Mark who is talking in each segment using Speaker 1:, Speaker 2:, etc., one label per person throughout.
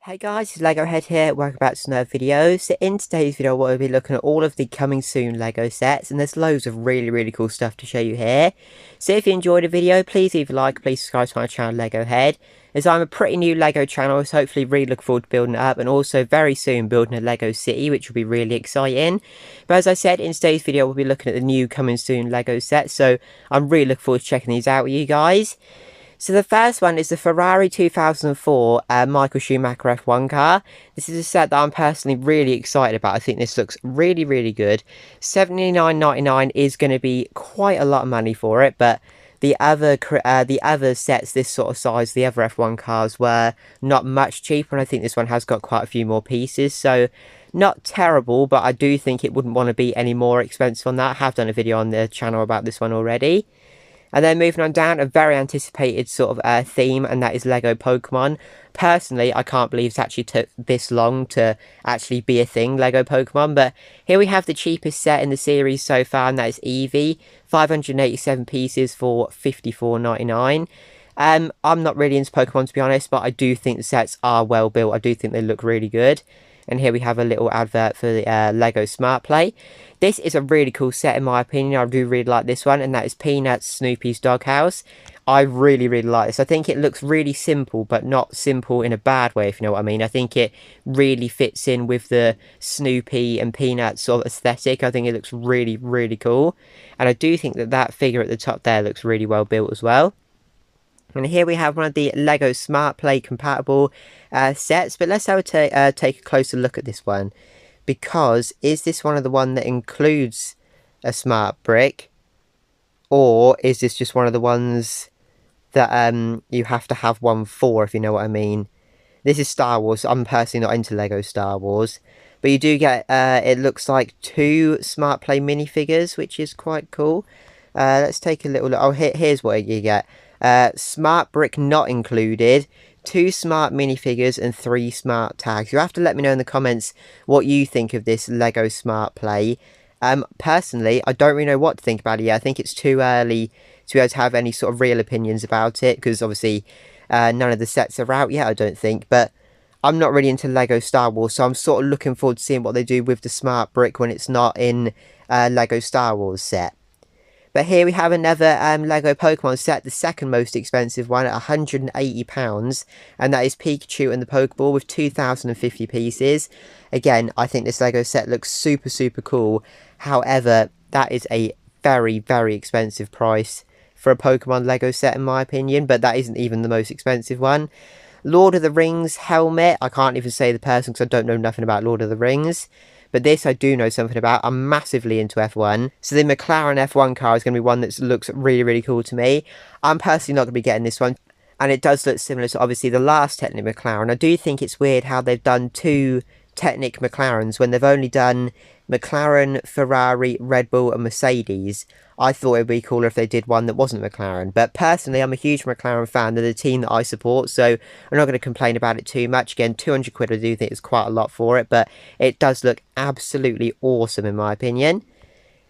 Speaker 1: Hey guys, it's Lego Head here, welcome back to another video. So in today's video we'll be looking at all of the coming soon Lego sets, and there's loads of really cool stuff to show you here. So if you enjoyed the video, please leave a like, please subscribe to my channel Lego Head, as I'm a pretty new Lego channel, so hopefully really look forward to building it up, and also very soon building a Lego city, which will be really exciting. But as I said, in today's video we'll be looking at the new coming soon Lego sets, so I'm really looking forward to checking these out with you guys. So the first one is the Ferrari 2004 Michael Schumacher F1 car. This is a set that I'm personally really excited about. I think this looks really good. $79.99 is going to be quite a lot of money for it, but the other sets this sort of size, the other F1 cars, were not much cheaper, and I think this one has got quite a few more pieces, so not terrible, but I do think it wouldn't want to be any more expensive on that. I have done a video on the channel about this one already. And then moving on down, a very anticipated sort of theme, and that is Lego Pokemon. Personally, I can't believe it's actually took this long to actually be a thing, Lego Pokemon. But here we have the cheapest set in the series so far, and that is Eevee. 587 pieces for $54.99. I'm not really into Pokemon, to be honest, but I do think the sets are well built. I do think they look really good. And here we have a little advert for the Lego Smart Play. This is a really cool set in my opinion. I do really like this one, and that is Peanuts Snoopy's Doghouse. I really like this. I think it looks really simple, but not simple in a bad way, if you know what I mean. I think it really fits in with the Snoopy and Peanuts sort of aesthetic. I think it looks really cool. And I do think that that figure at the top there looks really well built as well. And here we have one of the Lego Smart Play compatible sets. But let's have take a closer look at this one. Because is this one of the one that includes a smart brick? Or is this just one of the ones that you have to have one for, if you know what I mean? This is Star Wars. I'm personally not into Lego Star Wars. But you do get, it looks like 2 Smart Play minifigures, which is quite cool. Let's take a little look. Oh, here's what you get. Smart brick not included, 2 smart minifigures and 3 smart tags. You have to let me know in the comments what you think of this Lego Smart Play. Personally, I don't really know what to think about it yet. I think it's too early to be able to have any sort of real opinions about it, because obviously none of the sets are out yet, I don't think. But I'm not really into Lego Star Wars, so I'm sort of looking forward to seeing what they do with the smart brick when it's not in Lego Star Wars set. But here we have another Lego Pokemon set, the second most expensive one at £180. And that is Pikachu and the Pokeball with 2,050 pieces. Again, I think this Lego set looks super cool. However, that is a very expensive price for a Pokemon Lego set in my opinion. But that isn't even the most expensive one. Lord of the Rings helmet. I can't even say the person because I don't know nothing about Lord of the Rings. But this I do know something about. I'm massively into F1. So the McLaren F1 car is going to be one that looks really cool to me. I'm personally not going to be getting this one. And it does look similar to obviously the last Technic McLaren. I do think it's weird how they've done 2 Technic McLarens when they've only done McLaren, Ferrari, Red Bull and Mercedes. I thought it would be cooler if they did one that wasn't McLaren. But personally, I'm a huge McLaren fan. They're the team that I support, so I'm not going to complain about it too much. Again, 200 quid I do think is quite a lot for it, but it does look absolutely awesome in my opinion.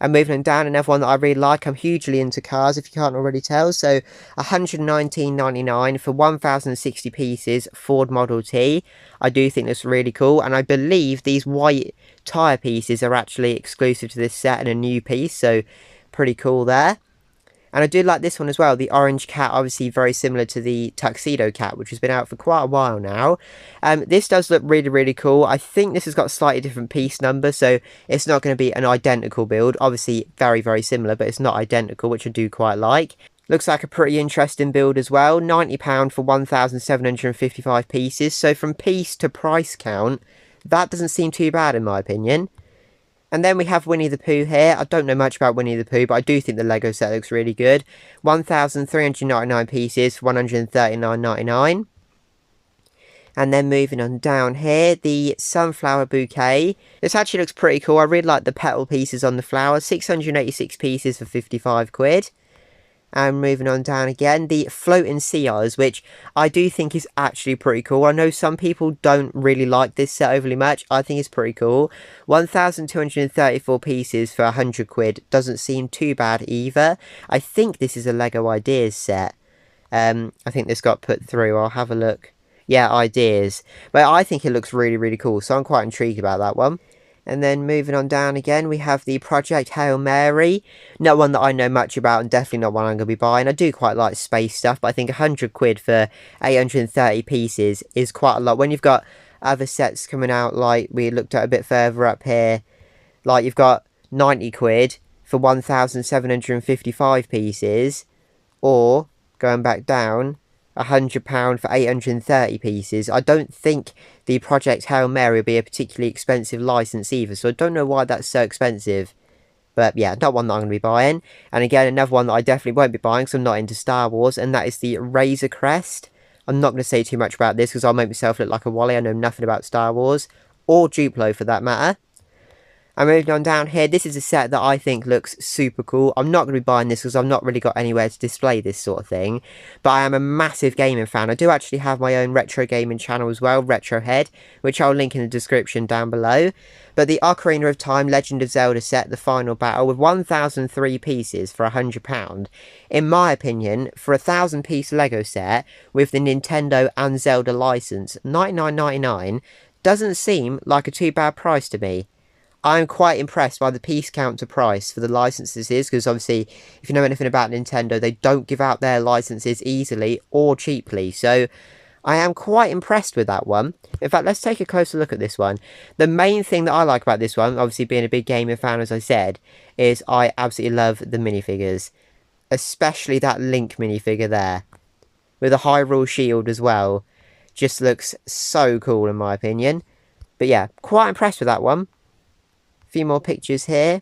Speaker 1: And moving on down, another one that I really like. I'm hugely into cars, if you can't already tell. So, $119.99 for 1,060 pieces Ford Model T. I do think that's really cool. And I believe these white tyre pieces are actually exclusive to this set and a new piece. So, pretty cool there. And I do like this one as well, the orange cat, obviously very similar to the tuxedo cat, which has been out for quite a while now. This does look really cool. I think this has got a slightly different piece number, so it's not going to be an identical build. Obviously very similar, but it's not identical, which I do quite like. Looks like a pretty interesting build as well. £90 for 1,755 pieces. So from piece to price count, that doesn't seem too bad in my opinion. And then we have Winnie the Pooh here. I don't know much about Winnie the Pooh, but I do think the Lego set looks really good. 1,399 pieces for $139.99. And then moving on down here, the sunflower bouquet. This actually looks pretty cool. I really like the petal pieces on the flower. 686 pieces for 55 quid. And moving on down again, the floating sea eyes, which I do think is actually pretty cool. I know some people don't really like this set overly much. I think it's pretty cool. 1,234 pieces for 100 quid. Doesn't seem too bad either. I think this is a Lego Ideas set. I think this got put through. I'll have a look. yeah, ideas. But I think it looks really, really cool, so I'm quite intrigued about that one. And then moving on down again, we have the Project Hail Mary. Not one that I know much about, and definitely not one I'm going to be buying. I do quite like space stuff, but I think 100 quid for 830 pieces is quite a lot. When you've got other sets coming out, like we looked at a bit further up here, like you've got 90 quid for 1,755 pieces, or, going back down, £100 for 830 pieces. I don't think the Project Hail Mary will be a particularly expensive license either, so I don't know why that's so expensive. But yeah, not one that I'm going to be buying. And again, another one that I definitely won't be buying because I'm not into Star Wars, and that is the Razor Crest. I'm not going to say too much about this because I'll make myself look like a Wally. I know nothing about Star Wars, or Duplo for that matter. And moving on down here, this is a set that I think looks super cool. I'm not going to be buying this because I've not really got anywhere to display this sort of thing. But I am a massive gaming fan. I do actually have my own retro gaming channel as well, Retrohead, which I'll link in the description down below. But the Ocarina of Time Legend of Zelda set, the final battle, with 1,003 pieces for £100. In my opinion, for a 1,000-piece Lego set with the Nintendo and Zelda license, $99.99 doesn't seem like a too bad price to me. I'm quite impressed by the piece count to price for the licenses, because obviously, if you know anything about Nintendo, they don't give out their licenses easily or cheaply. So, I am quite impressed with that one. In fact, let's take a closer look at this one. The main thing that I like about this one, obviously being a big gaming fan, as I said, is I absolutely love the minifigures. Especially that Link minifigure there. With a Hyrule shield as well. Just looks so cool in my opinion. But yeah, quite impressed with that one. Few more pictures here.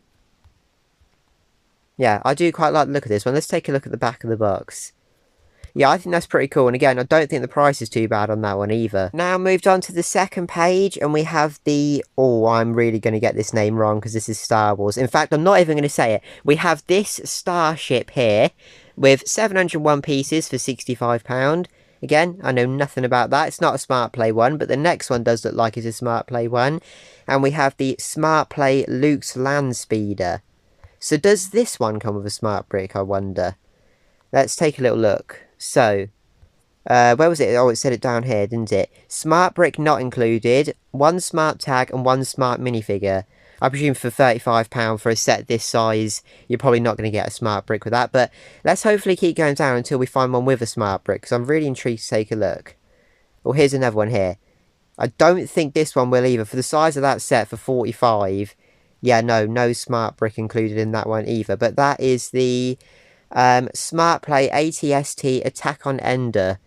Speaker 1: Yeah, I do quite like the look of this one. Let's take a look at the back of the box. Yeah, I think that's pretty cool. And again, I don't think the price is too bad on that one either. Now moved on to the second page, and we have the... Oh, I'm really going to get this name wrong because this is Star Wars. In fact, I'm not even going to say it. We have this starship here with 701 pieces for £65. Again, I know nothing about that. It's not a Smart Play one, but the next one does look like it's a Smart Play one. And we have the Smart Play Luke's Land Speeder. So does this one come with a Smart Brick, I wonder? Let's take a little look. So, where was it? Oh, it said it down here, didn't it? Smart Brick not included, one Smart Tag and one Smart Minifigure. I presume for £35 for a set this size, you're probably not going to get a Smart Brick with that. But let's hopefully keep going down until we find one with a Smart Brick, because I'm really intrigued to take a look. Well, here's another one here. I don't think this one will either. For the size of that set for 45, yeah, no Smart Brick included in that one either. But that is the Smart Play ATST Attack on Ender.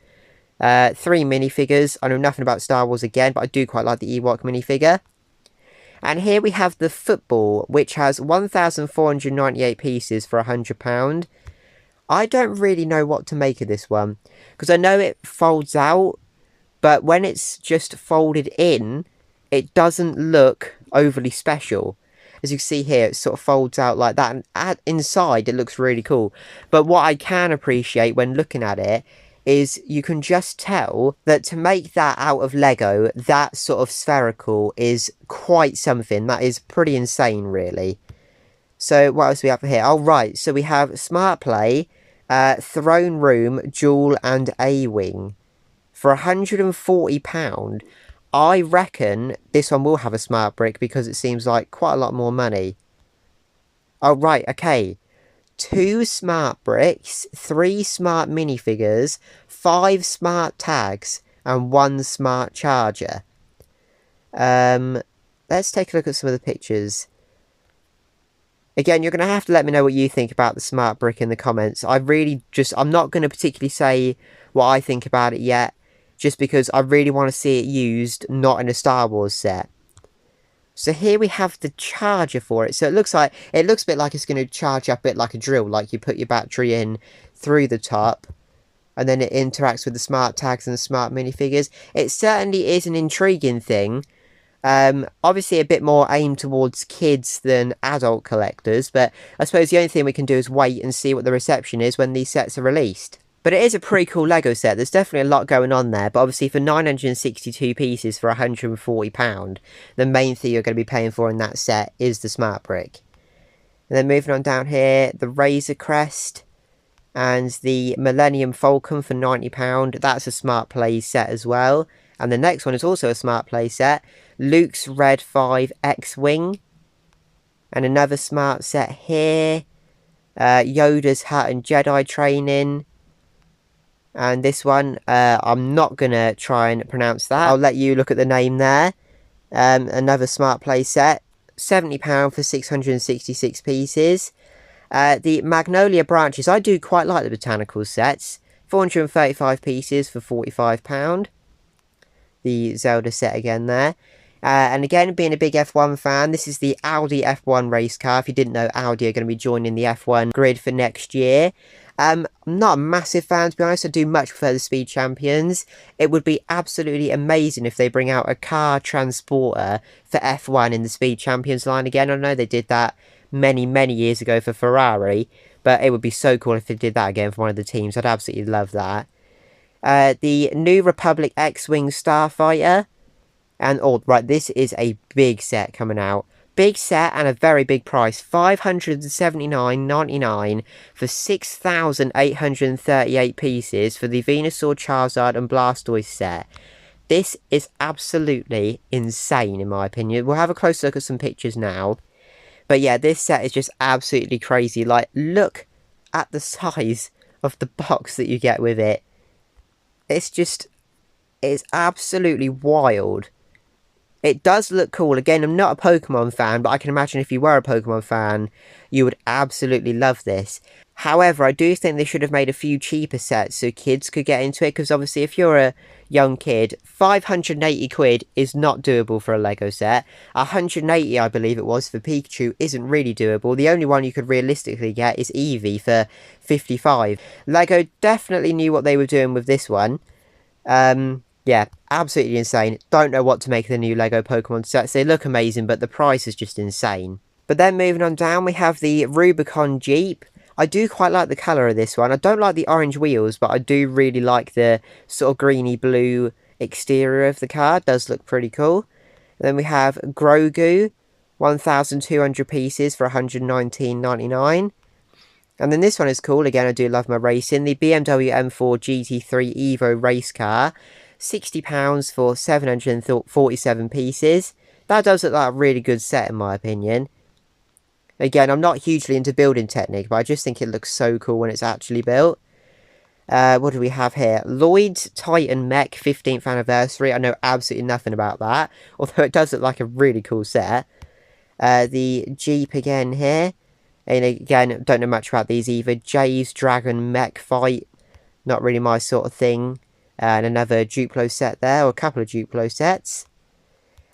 Speaker 1: 3 minifigures. I know nothing about Star Wars again, but I do quite like the Ewok minifigure. And here we have the football, which has 1,498 pieces for £100. I don't really know what to make of this one, because I know it folds out, but when it's just folded in, it doesn't look overly special. As you can see here, it sort of folds out like that, and inside it looks really cool. But what I can appreciate when looking at it is you can just tell that to make that out of Lego, that sort of spherical, is quite something. That is pretty insane, really. So what else do we have here? Oh, right. So we have Smart Play, Throne Room, Duel, and A-Wing. For £140, I reckon this one will have a Smart Brick because it seems like quite a lot more money. Oh, right. Okay. 2 Smart Bricks, 3 Smart Minifigures, 5 Smart Tags, and 1 Smart Charger. Let's take a look at some of the pictures. Again, you're going to have to let me know what you think about the Smart Brick in the comments. I'm not going to particularly say what I think about it yet, just because I really want to see it used, not in a Star Wars set. So here we have the charger for it. So it looks a bit like it's going to charge up a bit like a drill, like you put your battery in through the top, and then it interacts with the smart tags and the smart minifigures. It certainly is an intriguing thing. Obviously a bit more aimed towards kids than adult collectors, but I suppose the only thing we can do is wait and see what the reception is when these sets are released. But it is a pretty cool Lego set. There's definitely a lot going on there. But obviously for 962 pieces for £140, the main thing you're going to be paying for in that set is the Smart Brick. And then moving on down here, the Razor Crest. And the Millennium Falcon for £90. That's a Smart Play set as well. And the next one is also a Smart Play set. Luke's Red 5 X-Wing. And another Smart set here. Yoda's Hat and Jedi Training. And this one, I'm not going to try and pronounce that. I'll let you look at the name there. Another Smart Play set. £70 for 666 pieces. The Magnolia Branches, I do quite like the botanical sets. 435 pieces for £45. The Zelda set again there. And again, being a big F1 fan, this is the Audi F1 race car. If you didn't know, Audi are going to be joining the F1 grid for next year. I'm not a massive fan, to be honest. I do much prefer the Speed Champions. It would be absolutely amazing if they bring out a car transporter for F1 in the Speed Champions line again. I know they did that many years ago for Ferrari, but it would be so cool if they did that again for one of the teams. I'd absolutely love that. The New Republic X-Wing Starfighter. And, oh, right, this is a big set coming out. Big set and a very big price. $579.99 for 6,838 pieces for the Venusaur, Charizard and Blastoise set. This is absolutely insane, in my opinion. We'll have a close look at some pictures now. But yeah, this set is just absolutely crazy. Like, look at the size of the box that you get with it. It's absolutely wild. It does look cool. Again, I'm not a Pokemon fan, but I can imagine if you were a Pokemon fan, you would absolutely love this. However, I do think they should have made a few cheaper sets so kids could get into it, because obviously if you're a young kid, 580 quid is not doable for a Lego set. 180, I believe it was, for Pikachu isn't really doable. The only one you could realistically get is Eevee for 55. Lego definitely knew what they were doing with this one. Yeah, absolutely insane. Don't know what to make of the new Lego Pokemon sets. They look amazing, but the price is just insane. But then moving on down, we have the Rubicon Jeep. I do quite like the colour of this one. I don't like the orange wheels, but I do really like the sort of greeny blue exterior of the car. It does look pretty cool. And then we have Grogu, 1,200 pieces for $119.99. And then this one is cool. Again, I do love my racing. The BMW M4 GT3 Evo race car. £60 for 747 pieces. That does look like a really good set in my opinion. Again, I'm not hugely into building technique, but I just think it looks so cool when it's actually built. What do we have here? Lloyd's Titan Mech 15th anniversary. I know absolutely nothing about that, although it does look like a really cool set. The Jeep again here. And again, don't know much about these either. Jay's Dragon Mech Fight. Not really my sort of thing. And another Duplo set there, or a couple of Duplo sets.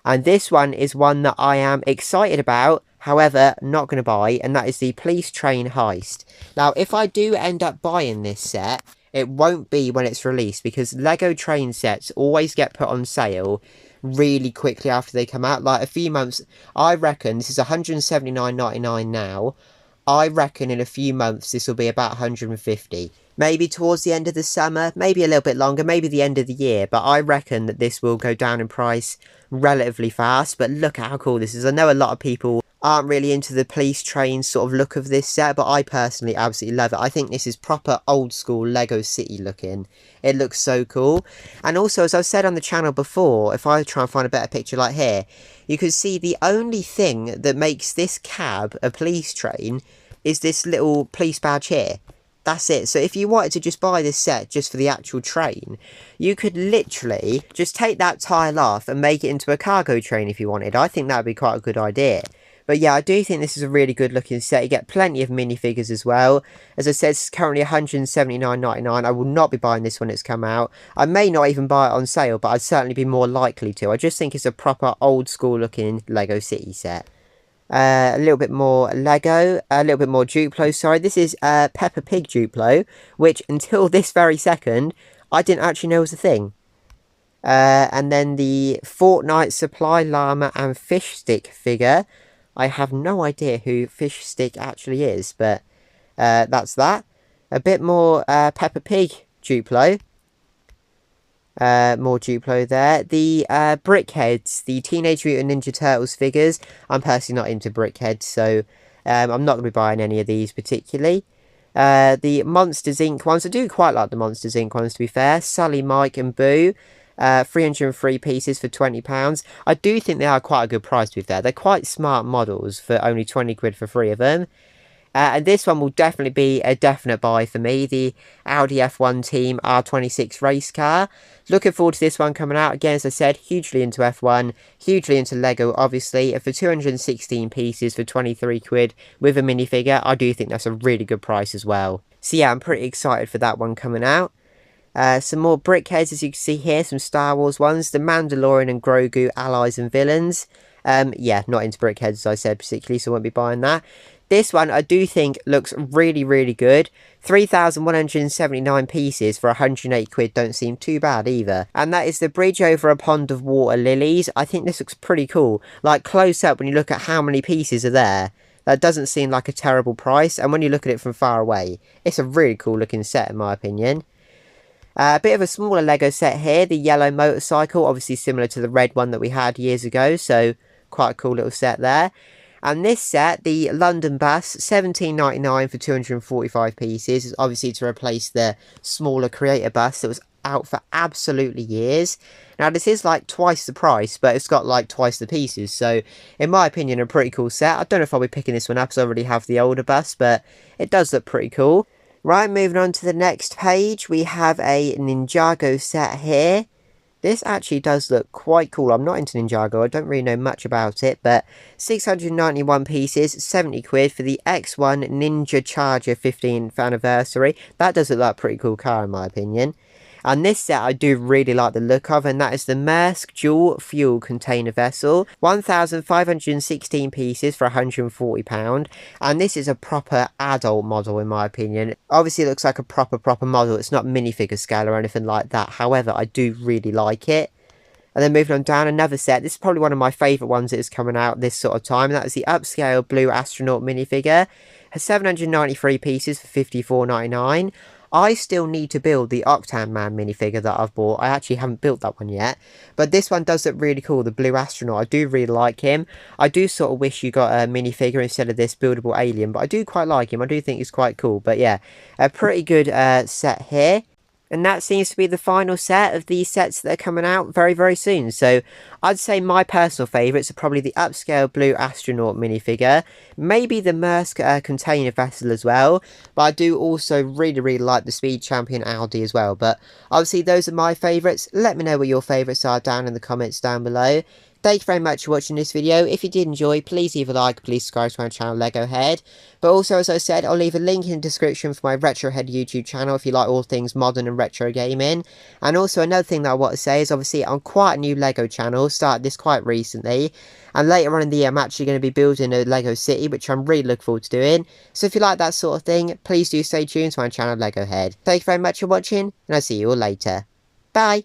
Speaker 1: And this one is one that I am excited about, however, not going to buy, and that is the Police Train Heist. Now, if I do end up buying this set, it won't be when it's released, because Lego train sets always get put on sale really quickly after they come out. Like, a few months, I reckon, this is $179.99 now. I reckon in a few months this will be about $150. Maybe towards the end of the summer, maybe a little bit longer, maybe the end of the year. But I reckon that this will go down in price relatively fast. But look at how cool this is. I know a lot of people aren't really into the police train sort of look of this set, but I personally absolutely love it. I think this is proper old school Lego City looking. It looks so cool. And also, as I've said on the channel before, if I try and find a better picture like here, you can see the only thing that makes this cab a police train is this little police badge here. That's it. So if you wanted to just buy this set just for the actual train, you could literally just take that tile off and make it into a cargo train if you wanted. I think that would be quite a good idea. But yeah, I do think this is a really good looking set. You get plenty of minifigures as well. As I said, it's currently $179.99. I will not be buying this when it's come out. I may not even buy it on sale, but I'd certainly be more likely to. I just think it's a proper old school looking Lego City set. A little bit more Lego, a little bit more Duplo, sorry. This is Peppa Pig Duplo, which until this very second, I didn't actually know was a thing. And then the Fortnite Supply Llama and Fish Stick figure. I have no idea who Fish Stick actually is, but that's that. A bit more Peppa Pig Duplo. More Duplo there. The Brickheads, the Teenage Mutant Ninja Turtles figures. I'm personally not into Brickheads, so I'm not going to be buying any of these particularly. The Monsters Inc. ones, I do quite like the Monsters Inc. ones, to be fair. Sully, Mike and Boo. 303 pieces for £20. I do think they are quite a good price, to be fair. They're quite smart models for only 20 quid for 3 of them. And this one will definitely be a definite buy for me. The Audi F1 Team R26 race car. Looking forward to this one coming out. Again, as I said, hugely into F1. Hugely into Lego, obviously. For 216 pieces for 23 quid with a minifigure, I do think that's a really good price as well. So yeah, I'm pretty excited for that one coming out. Some more brickheads, as you can see here. Some Star Wars ones. The Mandalorian and Grogu allies and villains. Yeah, not into brickheads, as I said, particularly, so I won't be buying that. This one I do think looks really, really good. 3,179 pieces for 108 quid don't seem too bad either. And that is the bridge over a pond of water lilies. I think this looks pretty cool. Like, close up, when you look at how many pieces are there, that doesn't seem like a terrible price. And when you look at it from far away, it's a really cool looking set in my opinion. A bit of a smaller Lego set here. The yellow motorcycle, obviously similar to the red one that we had years ago. So quite a cool little set there. And this set, the London bus, £17.99 for 245 pieces, is obviously to replace the smaller Creator bus that was out for absolutely years. Now, this is like twice the price, but it's got like twice the pieces. So, in my opinion, a pretty cool set. I don't know if I'll be picking this one up because I already have the older bus, but it does look pretty cool. Right, moving on to the next page, we have a Ninjago set here. This actually does look quite cool. I'm not into Ninjago. I don't really know much about it. But 691 pieces, 70 quid for the X1 Ninja Charger 15th anniversary. That does look like a pretty cool car in my opinion. And this set I do really like the look of, and that is the Maersk dual fuel container vessel. 1,516 pieces for £140. And this is a proper adult model in my opinion. Obviously it looks like a proper model. It's not minifigure scale or anything like that. However, I do really like it. And then moving on down, another set. This is probably one of my favourite ones that is coming out this sort of time. And that is the upscale Blue Astronaut minifigure. Has 793 pieces for £54.99. I still need to build the Octan Man minifigure that I've bought. I actually haven't built that one yet. But this one does look really cool, the Blue Astronaut. I do really like him. I do sort of wish you got a minifigure instead of this buildable alien. But I do quite like him. I do think he's quite cool. But yeah, a pretty good set here. And that seems to be the final set of these sets that are coming out very, very soon. So I'd say my personal favourites are probably the upscale Blue Astronaut minifigure. Maybe the Maersk container vessel as well. But I do also really, really like the Speed Champion Audi as well. But obviously those are my favourites. Let me know what your favourites are down in the comments down below. Thank you very much for watching this video. If you did enjoy, please leave a like, please subscribe to my channel Lego Head. But also, as I said, I'll leave a link in the description for my Retro Head YouTube channel if you like all things modern and retro gaming. And also another thing that I want to say is obviously I'm quite a new Lego channel, started this quite recently. And later on in the year I'm actually going to be building a Lego city, which I'm really looking forward to doing. So if you like that sort of thing, please do stay tuned to my channel Lego Head. Thank you very much for watching, and I'll see you all later. Bye!